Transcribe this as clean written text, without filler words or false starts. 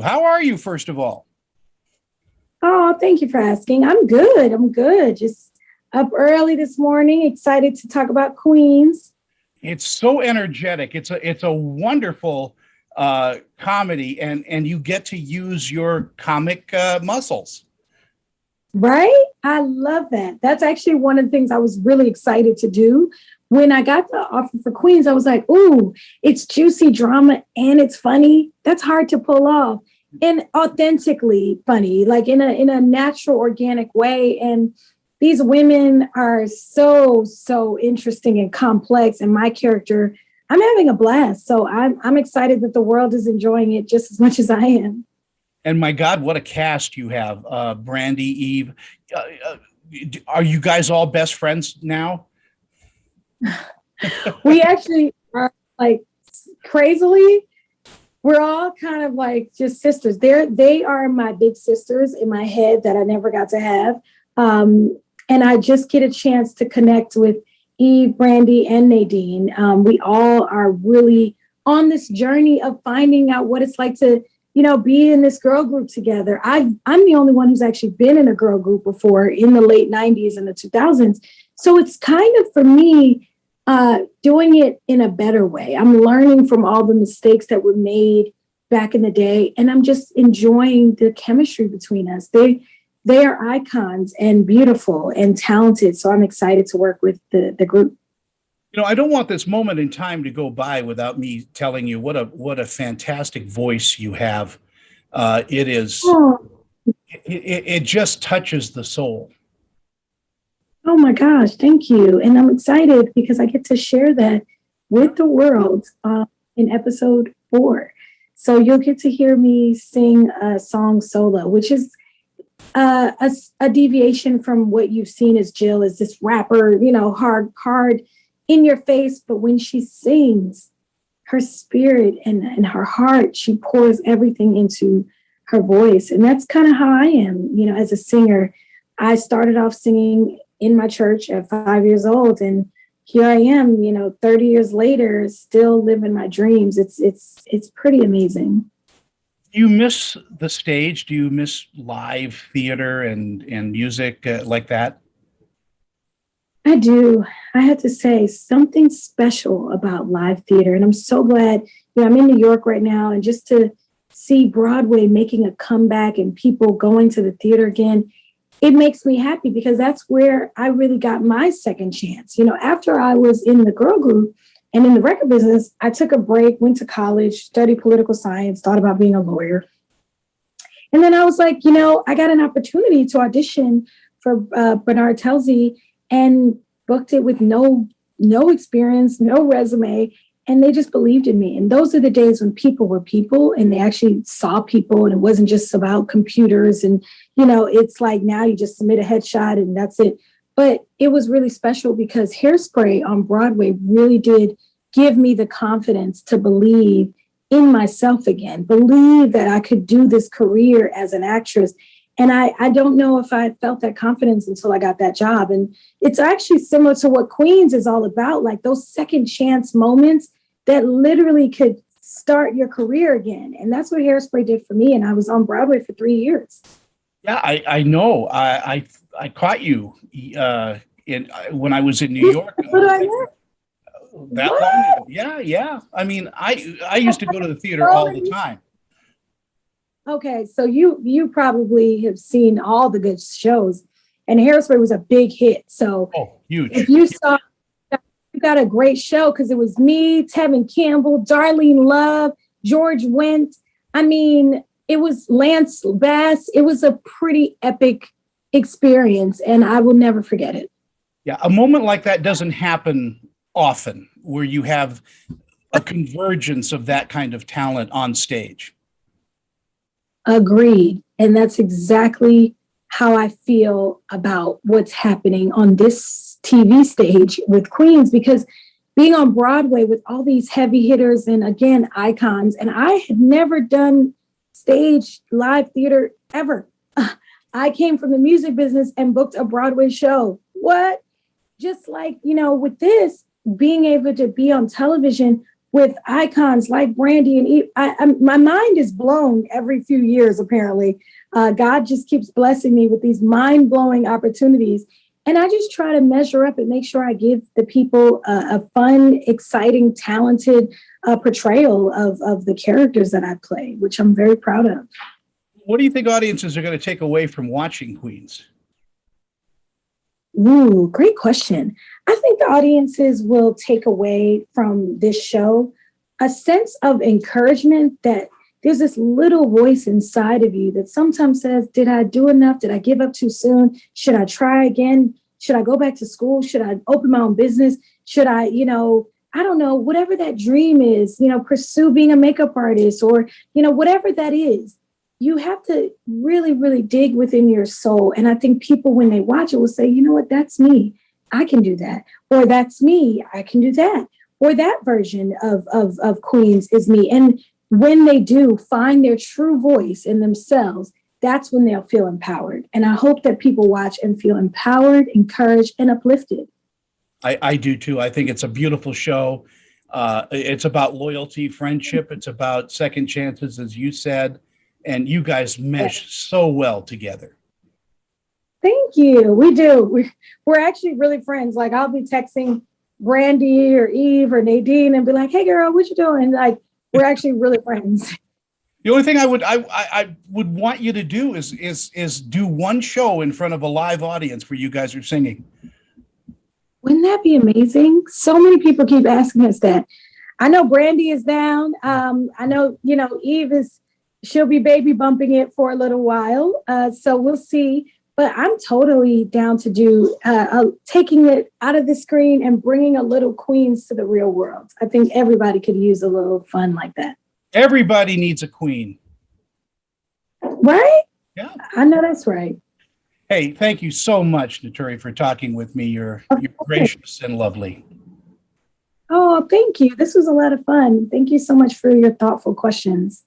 How are you, first of all? Oh, thank you for asking. I'm good. I'm good. Just up early this morning, excited to talk about Queens. It's so energetic. It's a wonderful comedy, and you get to use your comic muscles. Right? I love that. That's actually one of the things I was really excited to do. When I got the offer for Queens, I was like, ooh, it's juicy drama and it's funny. That's hard to pull off and authentically funny, like in a natural, organic way. And these women are so interesting and complex. And my character, I'm having a blast. So I'm excited that the world is enjoying it just as much as I am. And my God, what a cast you have, Brandy, Eve. Uh, uh, are you guys all best friends now? We actually are like crazily, we're all kind of like just sisters. They are my big sisters in my head that I never got to have. And I just get a chance to connect with Eve, Brandy, and Nadine. We all are really on this journey of finding out what it's like to, be in this girl group together. I'm the only one who's actually been in a girl group before in the late 90s and the 2000s. So it's kind of for me doing it in a better way. I'm learning from all the mistakes that were made back in the day, and I'm just enjoying the chemistry between us. They are icons and beautiful and talented, so I'm excited to work with the group. I don't want this moment in time to go by without me telling you what a fantastic voice you have. It is Oh, it just touches the soul. oh my gosh, thank you. And I'm excited because I get to share that with the world in episode 4. So you'll get to hear me sing a song solo, which is a deviation from what you've seen as Jill as this rapper, hard in your face. But when she sings, her spirit and her heart, she pours everything into her voice. And that's kind of how I am, as a singer. I started off singing in my church at 5 years old. And here I am, 30 years later, still living my dreams. It's pretty amazing. Do you miss the stage? Do you miss live theater and music like that? I do. I have to say something special about live theater. And I'm so glad, I'm in New York right now. And just to see Broadway making a comeback and people going to the theater again, it makes me happy because that's where I really got my second chance. After I was in the girl group and in the record business, I took a break, went to college, studied political science, thought about being a lawyer. And then I was like, I got an opportunity to audition for Bernard Telsey and booked it with no experience, no resume. And they just believed in me. And those are the days when people were people and they actually saw people and it wasn't just about computers. And, it's like now you just submit a headshot and that's it. But it was really special because Hairspray on Broadway really did give me the confidence to believe in myself again, believe that I could do this career as an actress. And I don't know if I felt that confidence until I got that job. And it's actually similar to what Queens is all about, like those second chance moments that literally could start your career again. And that's what Hairspray did for me. And I was on Broadway for 3 years. Yeah, I know. I caught you in when I was in New York. That What? long ago. Yeah, yeah. I mean, I used to go to the theater all the time. Okay, so you probably have seen all the good shows, and Hairspray was a big hit. So Oh, huge. if you saw, you got a great show because it was me, Tevin Campbell, Darlene Love, George Wendt. I mean, it was Lance Bass. It was a pretty epic experience, and I will never forget it. Yeah, a moment like that doesn't happen often, where you have a convergence of that kind of talent on stage. Agreed. And that's exactly how I feel about what's happening on this TV stage with Queens, because being on Broadway with all these heavy hitters and again, icons, and I had never done stage live theater ever. I came from the music business and booked a Broadway show. What? Just like, with this, being able to be on television with icons like Brandy and Eve. My mind is blown every few years, apparently. God just keeps blessing me with these mind blowing opportunities. And I just try to measure up and make sure I give the people a fun, exciting, talented portrayal of the characters that I play, which I'm very proud of. What do you think audiences are going to take away from watching Queens? Ooh, great question. I think the audiences will take away from this show a sense of encouragement that there's this little voice inside of you that sometimes says, did I do enough? Did I give up too soon? Should I try again? Should I go back to school? Should I open my own business? Should I, I don't know, whatever that dream is, pursue being a makeup artist or, whatever that is. You have to really, really dig within your soul. And I think people, when they watch it, will say, you know what, that's me. I can do that. Or that's me. I can do that. Or that version of Queens is me. And when they do find their true voice in themselves, that's when they'll feel empowered. And I hope that people watch and feel empowered, encouraged, and uplifted. I do too. I think it's a beautiful show. It's about loyalty, friendship. It's about second chances, as you said. And you guys mesh so well together. Thank you. We do. We're actually really friends. Like I'll be texting Brandy or Eve or Nadine and be like, hey girl, what you doing? Like we're actually really friends. The only thing I would want you to do is do one show in front of a live audience where you guys are singing. Wouldn't that be amazing? So many people keep asking us that. I know Brandy is down. I know, Eve she'll be baby bumping it for a little while. So we'll see. But I'm totally down to do taking it out of the screen and bringing a little Queens to the real world. I think everybody could use a little fun like that. Everybody needs a queen. Right? Yeah. I know that's right. Hey, thank you so much, Naturi, for talking with me. You're gracious and lovely. Oh, thank you. This was a lot of fun. Thank you so much for your thoughtful questions.